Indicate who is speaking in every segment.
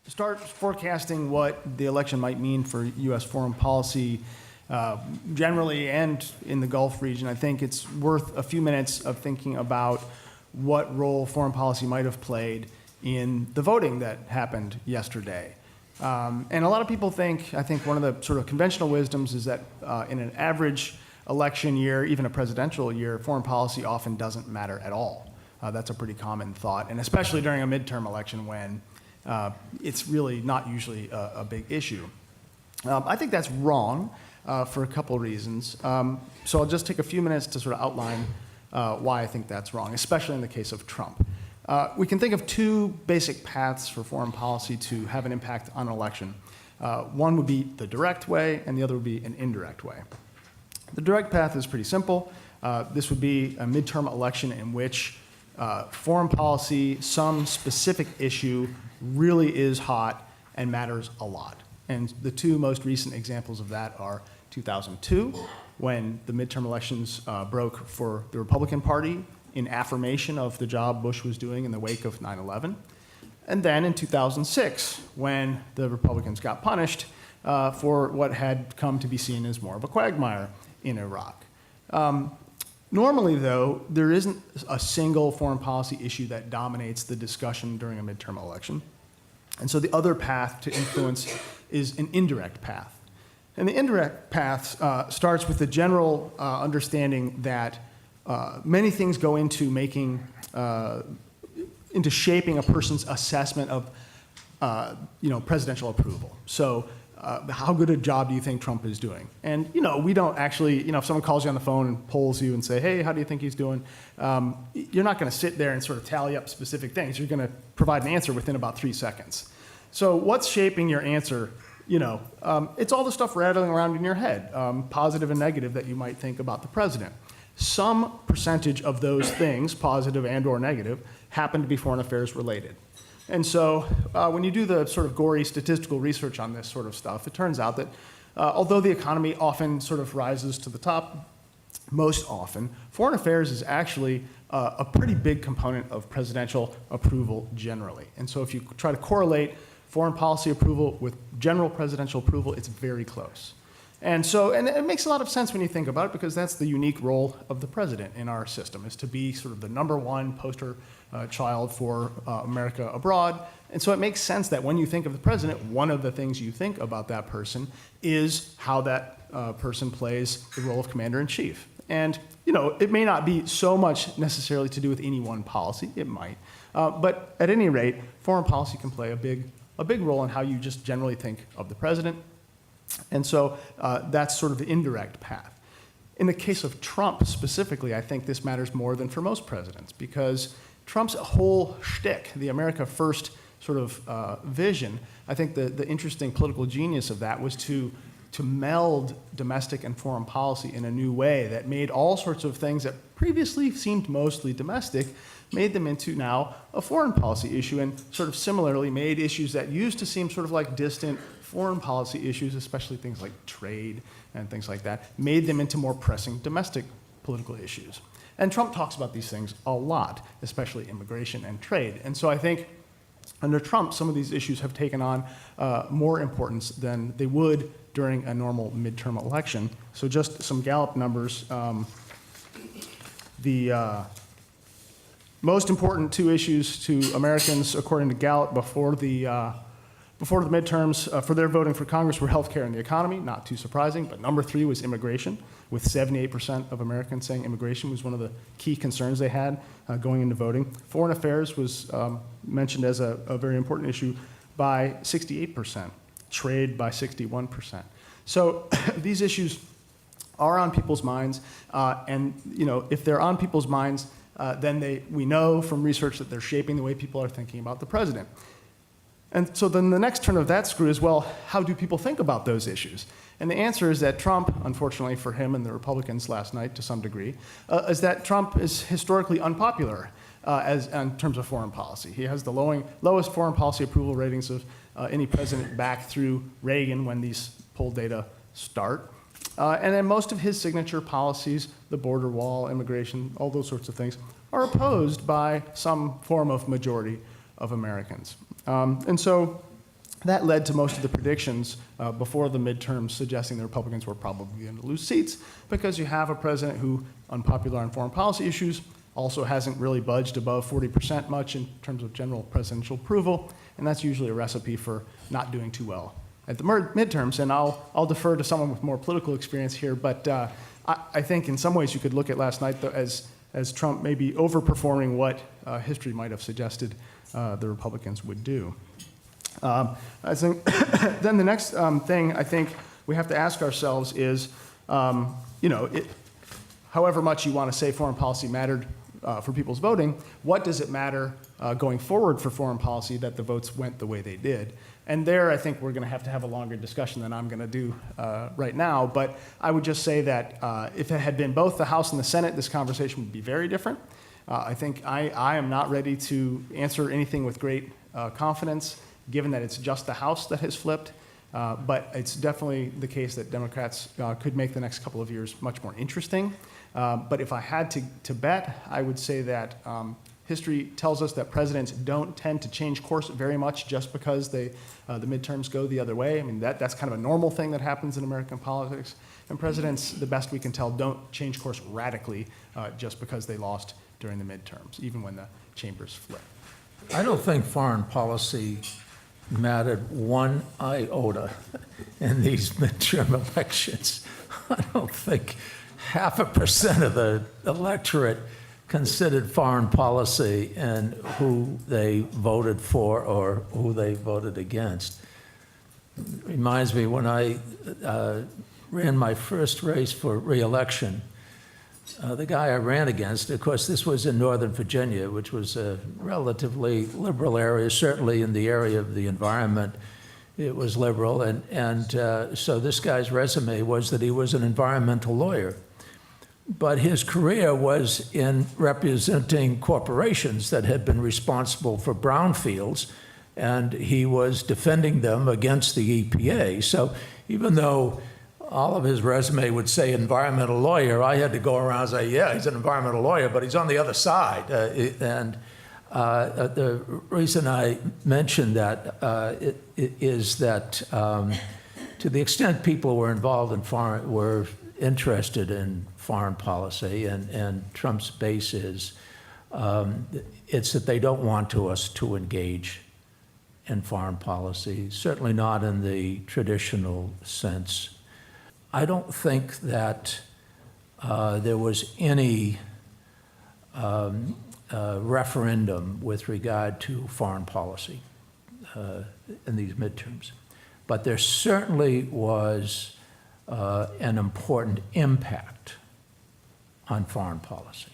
Speaker 1: start forecasting what the election might mean for U.S. foreign policy generally and in the Gulf region, I think it's worth a few minutes of thinking about what role foreign policy might have played in the voting that happened yesterday. And a lot of people think, I think one of the sort of conventional wisdoms is that in an average election year, even a presidential year, foreign policy often doesn't matter at all. That's a pretty common thought, and especially during a midterm election when it's really not usually a big issue. I think that's wrong for a couple of reasons. So I'll just take a few minutes to sort of outline why I think that's wrong, especially in the case of Trump. We can think of two basic paths for foreign policy to have an impact on an election. One would be the direct way, and the other would be an indirect way. The direct path is pretty simple. This would be a midterm election in which foreign policy, some specific issue, really is hot and matters a lot. And the two most recent examples of that are 2002, when the midterm elections broke for the Republican Party in affirmation of the job Bush was doing in the wake of 9/11. And then in 2006, when the Republicans got punished for what had come to be seen as more of a quagmire in Iraq. Normally, though, there isn't a single foreign policy issue that dominates the discussion during a midterm election. And so the other path to influence is an indirect path. And the indirect path starts with the general understanding that many things go into into shaping a person's assessment of presidential approval. So how good a job do you think Trump is doing? And we don't actually, if someone calls you on the phone and polls you and say, hey, how do you think he's doing? You're not going to sit there and sort of tally up specific things. You're going to provide an answer within about 3 seconds. So what's shaping your answer? It's all the stuff rattling around in your head, positive and negative, that you might think about the president. Some percentage of those things, positive and or negative, happen to be foreign affairs related. And so when you do the sort of gory statistical research on this sort of stuff, it turns out that although the economy often sort of rises to the top, most often, foreign affairs is actually a pretty big component of presidential approval generally. And so if you try to correlate foreign policy approval with general presidential approval, it's very close. And it makes a lot of sense when you think about it, because that's the unique role of the president in our system, is to be sort of the #1 poster child for America abroad. And so it makes sense that when you think of the president, one of the things you think about that person is how that person plays the role of commander-in-chief. And it may not be so much necessarily to do with any one policy. It might. But at any rate, foreign policy can play a big role in how you just generally think of the president. And so that's sort of the indirect path. In the case of Trump specifically, I think this matters more than for most presidents, because Trump's whole shtick, the America First sort of vision, I think the interesting political genius of that was to meld domestic and foreign policy in a new way that made all sorts of things that previously seemed mostly domestic, made them into now a foreign policy issue, and sort of similarly made issues that used to seem sort of like distant foreign policy issues, especially things like trade and things like that, made them into more pressing domestic political issues. And Trump talks about these things a lot, especially immigration and trade. And so I think under Trump, some of these issues have taken on more importance than they would during a normal midterm election. So just some Gallup numbers. The most important 2 issues to Americans, according to Gallup, before the midterms for their voting for Congress were healthcare and the economy, not too surprising, but number 3 was immigration, with 78% of Americans saying immigration was one of the key concerns they had going into voting. Foreign affairs was mentioned as a very important issue by 68%, trade by 61%. So these issues are on people's minds, and if they're on people's minds, then we know from research that they're shaping the way people are thinking about the president. And so then the next turn of that screw is, well, how do people think about those issues? And the answer is that Trump, unfortunately for him and the Republicans last night to some degree, is that Trump is historically unpopular in terms of foreign policy. He has the lowest foreign policy approval ratings of any president back through Reagan when these poll data start. And then most of his signature policies, the border wall, immigration, all those sorts of things, are opposed by some form of majority of Americans. And so that led to most of the predictions before the midterms suggesting the Republicans were probably going to lose seats, because you have a president who, unpopular on foreign policy issues, also hasn't really budged above 40% much in terms of general presidential approval, and that's usually a recipe for not doing too well at the midterms. And I'll defer to someone with more political experience here, but I think in some ways you could look at last night as Trump maybe overperforming what history might have suggested the Republicans would do. I think then the next thing I think we have to ask ourselves is, however much you want to say foreign policy mattered for people's voting, what does it matter going forward for foreign policy that the votes went the way they did? And there, I think we're going to have a longer discussion than I'm going to do right now. But I would just say that if it had been both the House and the Senate, this conversation would be very different. I think I am not ready to answer anything with great confidence, given that it's just the House that has flipped. But it's definitely the case that Democrats could make the next couple of years much more interesting. But if I had to bet, I would say that history tells us that presidents don't tend to change course very much just because the midterms go the other way. I mean, that's kind of a normal thing that happens in American politics. And presidents, the best we can tell, don't change course radically just because they lost during the midterms, even when the chambers flip.
Speaker 2: I don't think foreign policy mattered one iota in these midterm elections. I don't think 0.5% of the electorate considered foreign policy and who they voted for or who they voted against. It reminds me when I ran my first race for re-election, the guy I ran against, of course, this was in Northern Virginia, which was a relatively liberal area, certainly in the area of the environment, it was liberal. And so this guy's resume was that he was an environmental lawyer. But his career was in representing corporations that had been responsible for brownfields, and he was defending them against the EPA. So even though all of his resume would say environmental lawyer, I had to go around and say, yeah, he's an environmental lawyer, but he's on the other side. The reason I mention that is that to the extent people were involved in were interested in foreign policy, and Trump's base is, it's that they don't want us to engage in foreign policy, certainly not in the traditional sense. I don't think that there was any referendum with regard to foreign policy in these midterms. But there certainly was an important impact on foreign policy.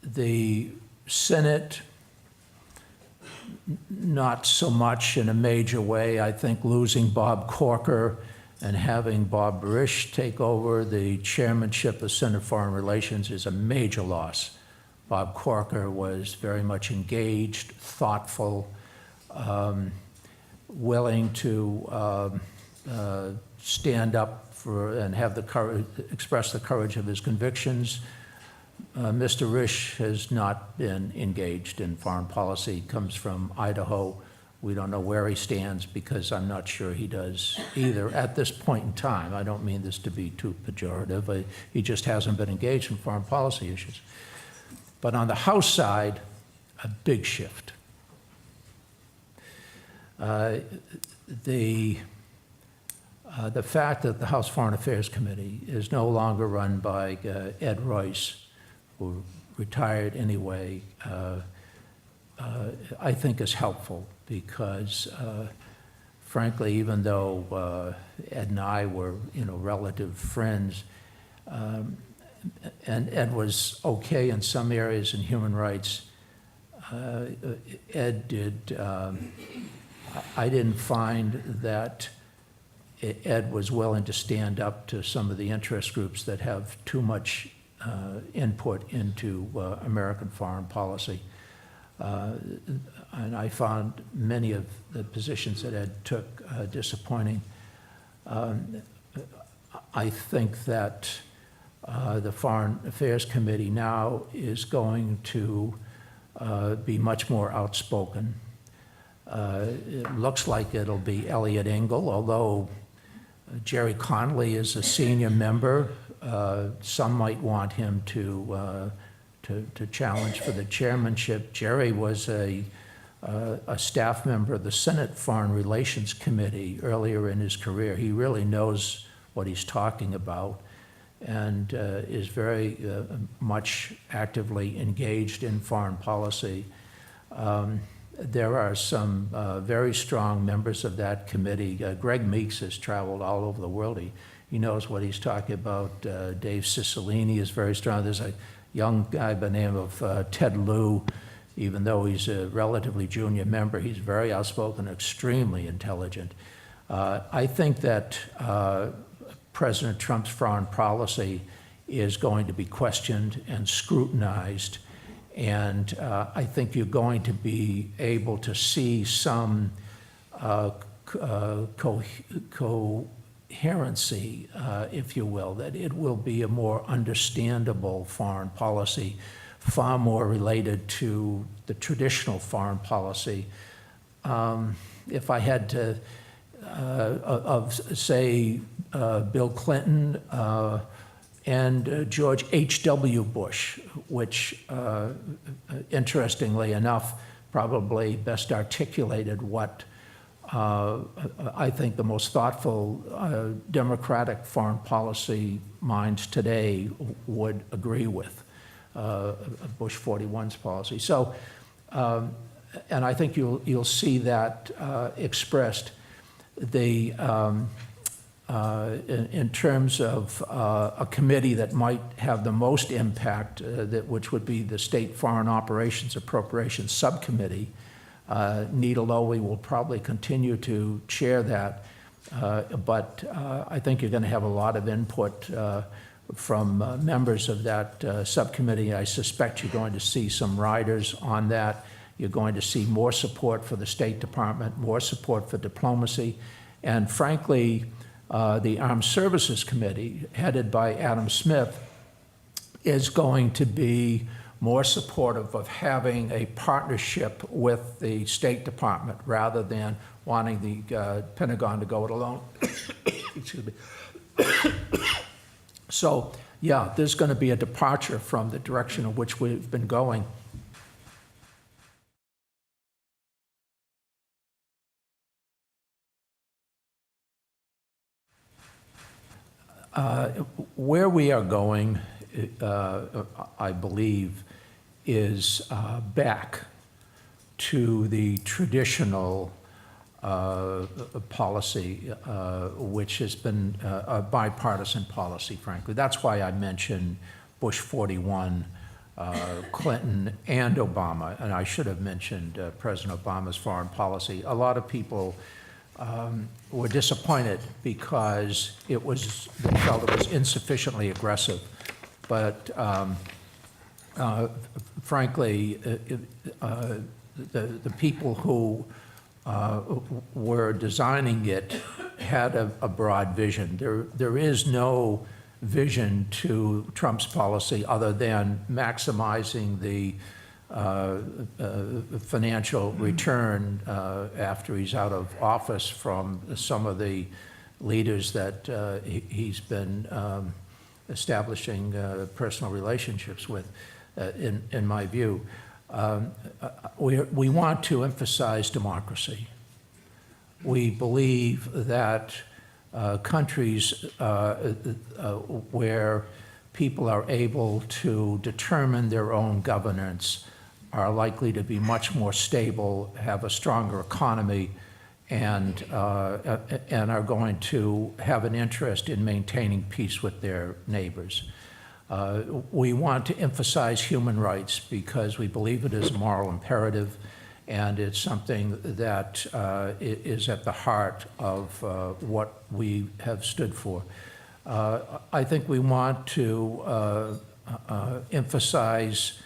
Speaker 2: The Senate, not so much in a major way. I think losing Bob Corker and having Bob Risch take over the chairmanship of Senate Foreign Relations is a major loss. Bob Corker was very much engaged, thoughtful, willing to stand up for and have the courage, express the courage of his convictions. Mr. Risch has not been engaged in foreign policy. He comes from Idaho. We don't know where he stands because I'm not sure he does either at this point in time. I don't mean this to be too pejorative. He just hasn't been engaged in foreign policy issues. But on the House side, a big shift. The fact that the House Foreign Affairs Committee is no longer run by Ed Royce, who retired anyway, I think is helpful because, frankly, even though Ed and I were, relative friends, and Ed was okay in some areas in human rights, Ed did. I didn't find that Ed was willing to stand up to some of the interest groups that have too much input into American foreign policy. And I found many of the positions that Ed took disappointing. I think that the Foreign Affairs Committee now is going to be much more outspoken. It looks like it'll be Elliot Engel, although Jerry Connolly is a senior member. Some might want him to challenge for the chairmanship. Jerry was a staff member of the Senate Foreign Relations Committee earlier in his career. He really knows what he's talking about and is very much actively engaged in foreign policy. There are some very strong members of that committee. Greg Meeks has traveled all over the world. He knows what he's talking about. Dave Cicilline is very strong. There's a young guy by the name of Ted Lieu. Even though he's a relatively junior member, he's very outspoken, extremely intelligent. I think that President Trump's foreign policy is going to be questioned and scrutinized, and I think you're going to be able to see some coherency, if you will, that it will be a more understandable foreign policy, far more related to the traditional foreign policy. If I had to, say, Bill Clinton and George H.W. Bush, which, interestingly enough, probably best articulated what I think the most thoughtful Democratic foreign policy minds today would agree with. Bush 41's policy. So, and I think you'll see that expressed. In terms of a committee that might have the most impact, which would be the State Foreign Operations Appropriations Subcommittee, Nita Lowey will probably continue to chair that, but I think you're going to have a lot of input from members of that subcommittee. I suspect you're going to see some riders on that. You're going to see more support for the State Department, more support for diplomacy, and frankly, the Armed Services Committee, headed by Adam Smith, is going to be more supportive of having a partnership with the State Department rather than wanting the Pentagon to go it alone. Excuse me. So, yeah, there's going to be a departure from the direction in which we've been going. Where we are going, I believe, is back to the traditional policy, which has been a bipartisan policy, frankly. That's why I mentioned Bush 41, Clinton, and Obama, and I should have mentioned President Obama's foreign policy. A lot of people were disappointed because they felt it was insufficiently aggressive. But frankly, the people who were designing it had a broad vision. There is no vision to Trump's policy other than maximizing the financial return after he's out of office from some of the leaders that he's been establishing personal relationships with, in my view. We want to emphasize democracy. We believe that countries where people are able to determine their own governance are likely to be much more stable, have a stronger economy, and are going to have an interest in maintaining peace with their neighbors. We want to emphasize human rights because we believe it is a moral imperative, and it's something that is at the heart of what we have stood for. I think we want to emphasize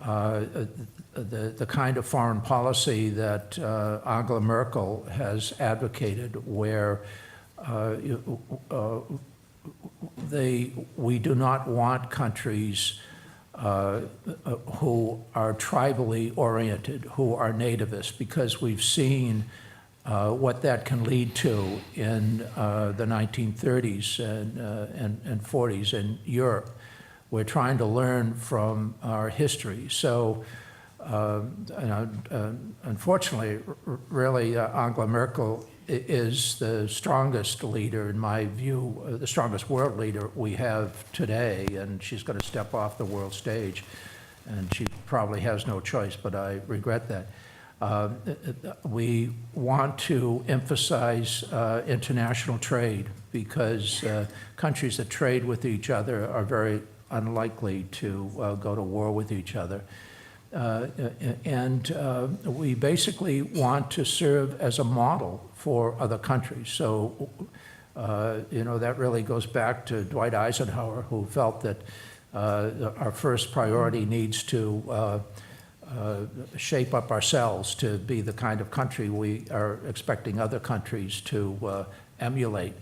Speaker 2: the kind of foreign policy that Angela Merkel has advocated, where we do not want countries who are tribally oriented, who are nativists, because we've seen what that can lead to in the 1930s and 40s in Europe. We're trying to learn from our history. So, unfortunately, really, Angela Merkel is the strongest leader, in my view, the strongest world leader we have today, and she's going to step off the world stage, and she probably has no choice, but I regret that. We want to emphasize international trade because countries that trade with each other are very unlikely to go to war with each other. And we basically want to serve as a model for other countries. So, that really goes back to Dwight Eisenhower, who felt that our first priority needs to shape up ourselves to be the kind of country we are expecting other countries to emulate.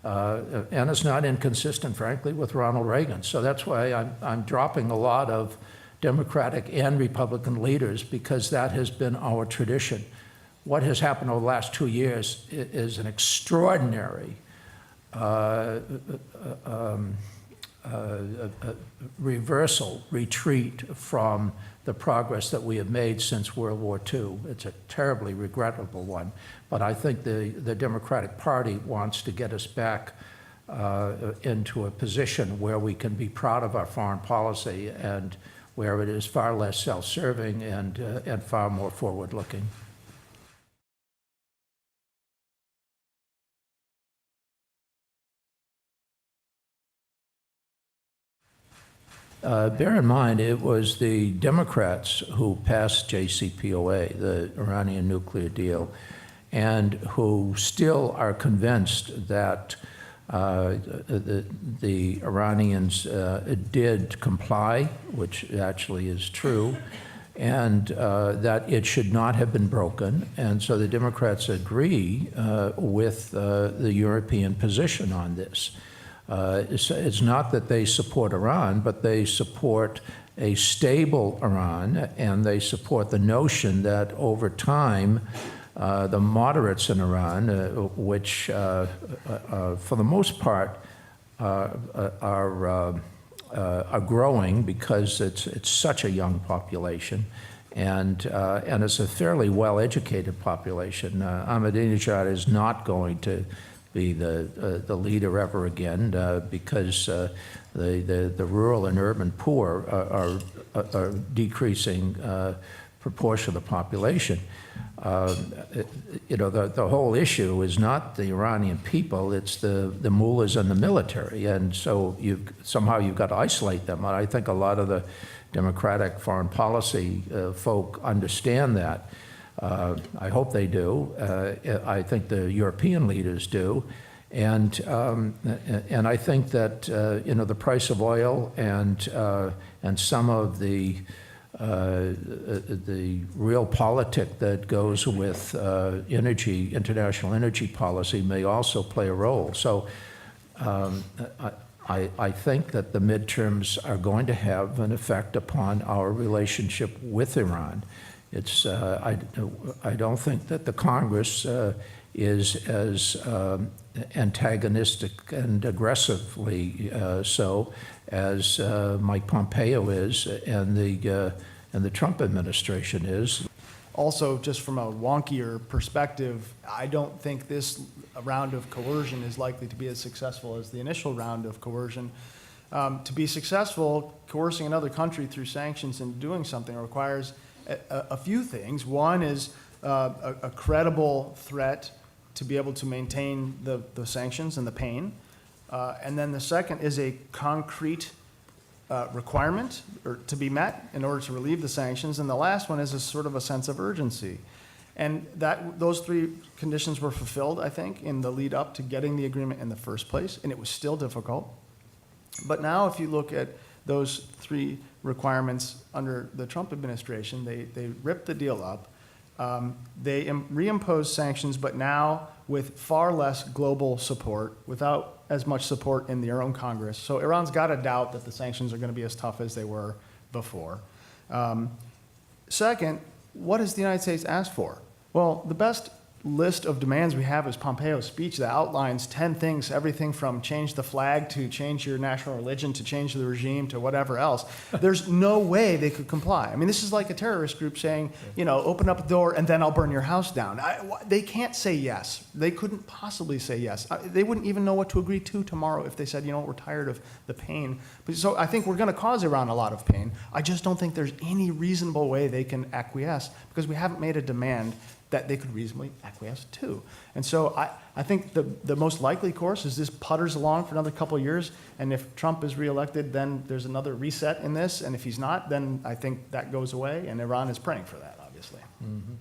Speaker 2: And it's not inconsistent, frankly, with Ronald Reagan. So that's why I'm dropping a lot of Democratic and Republican leaders, because that has been our tradition. What has happened over the last 2 years is an extraordinary retreat from the progress that we have made since World War II. It's a terribly regrettable one, but I think the Democratic Party wants to get us back into a position where we can be proud of our foreign policy and where it is far less self-serving and far more forward-looking. Bear in mind, it was the Democrats who passed JCPOA, the Iranian nuclear deal, and who still are convinced that the Iranians did comply, which actually is true, and that it should not have been broken. And so the Democrats agree with the European position on this. It's not that they support Iran, but they support a stable Iran, and they support the notion that over time, the moderates in Iran, which for the most part are growing because it's such a young population, and it's a fairly well-educated population. Ahmadinejad is not going to be the leader ever again because the rural and urban poor are decreasing proportion of the population. The whole issue is not the Iranian people, it's the mullahs and the military, and so somehow you've got to isolate them. And I think a lot of the Democratic foreign policy folk understand that. I hope they do. I think the European leaders do. And I think that the price of oil and some of the realpolitik that goes with international energy policy may also play a role. So I think that the midterms are going to have an effect upon our relationship with Iran. It's I don't think that the Congress is as antagonistic and aggressively so as Mike Pompeo is and the Trump administration is.
Speaker 1: Also, just from a wonkier perspective, I don't think this round of coercion is likely to be as successful as the initial round of coercion. To be successful, coercing another country through sanctions and doing something requires a few things. One is a credible threat to be able to maintain the sanctions and the pain. And then the second is a concrete requirement to be met in order to relieve the sanctions. And the last one is a sort of a sense of urgency. And those three conditions were fulfilled, I think, in the lead up to getting the agreement in the first place, and it was still difficult. But now if you look at those three requirements under the Trump administration, they ripped the deal up. They reimposed sanctions, but now with far less global support, without as much support in their own Congress. So Iran's got to doubt that the sanctions are going to be as tough as they were before. Second, what has the United States asked for? Well, the best list of demands we have is Pompeo's speech that outlines 10 things, everything from change the flag to change your national religion to change the regime to whatever else. There's no way they could comply. I mean, this is like a terrorist group saying, you know, open up the door and then I'll burn your house down. They can't say yes. They couldn't possibly say yes. They wouldn't even know what to agree to tomorrow if they said, you know, we're tired of the pain. So I think we're going to cause Iran a lot of pain. I just don't think there's any reasonable way they can acquiesce because we haven't made a demand that they could reasonably acquiesce to. And so I think the most likely course is this putters along for another couple of years, and if Trump is reelected, then there's another reset in this, and if he's not, then I think that goes away, and Iran is praying for that, obviously.
Speaker 2: Mhm.